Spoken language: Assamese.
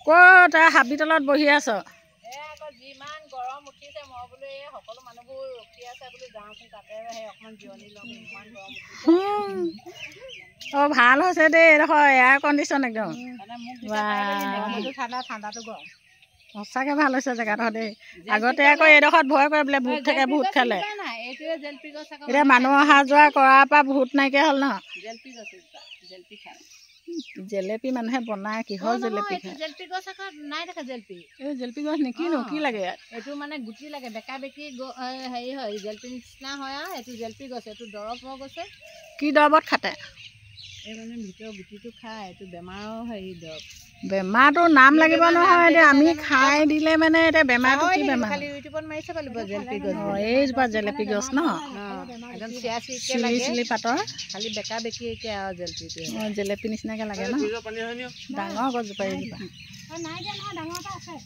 ক'ত হাবি তলত বহি আছ? যিমান গৰম উঠিছে মই বোলো এই সকলো মানুহবোৰ ৰখি আছে বোলো যাওঁচোন তাতে সেই অকণমান জিৰণি লওঁ ইমান গৰম উঠিছে। অঁ ভাল হৈছে দেই এইডোখৰ এয়াৰ কণ্ডিশ্যন একদম ঠাণ্ডাটো গৰম সঁচাকৈ ভাল হৈছে জেগাডোখৰ দেই। আগতে আকৌ এইডোখৰত ভয় কৰে বোলে ভূত থাকে ভূত খেলে। এইটোৱে জেলপি গছ আকৌ এতিয়া মানুহ অহা যোৱা কৰাৰ পৰা ভূত নাইকিয়া হ'ল নহয়। জেলপি গছ জেলপি খায় জেলেপি মানুহে বনায় কিহৰ জেলেপি খায়? জেলপি গছ আকৌ নাই দেখা জেলপি এই জেলেপি গছ নেকিনো কি লাগে ইয়াত? এইটো মানে গুটি লাগে বেকা বেকি হেৰি হয় জেলপি নিচিনা হয় আৰু এইটো জেলপি গছ এইটো দৰৱ হৈ গৈছে। কি দৰৱত খাতে? এই মানে ভিতৰৰ গুটিটো খায় এইটো বেমাৰৰ হেৰি দৰৱ। বেমাৰটো নাম লাগিব নহয় এতিয়া আমি খাই দিলে মানে এতিয়া বেমাৰটো কি বেমাৰ? খালি ইউটিউবত মাৰি চাব লাগিব জেলপি গছ। এইজোপা জেলেপি গছ ন একদম চিয়া চিৰিকৈ চিলি লাগে চিলি পাতৰ খালি বেকা বেকিকে আৰু জেলপিটো জেলেপি নিচিনাকৈ লাগে ন। ডাঙৰ গছজোপা এইজোপা নাই দিয়া নহয় ডাঙৰ এটা আছে।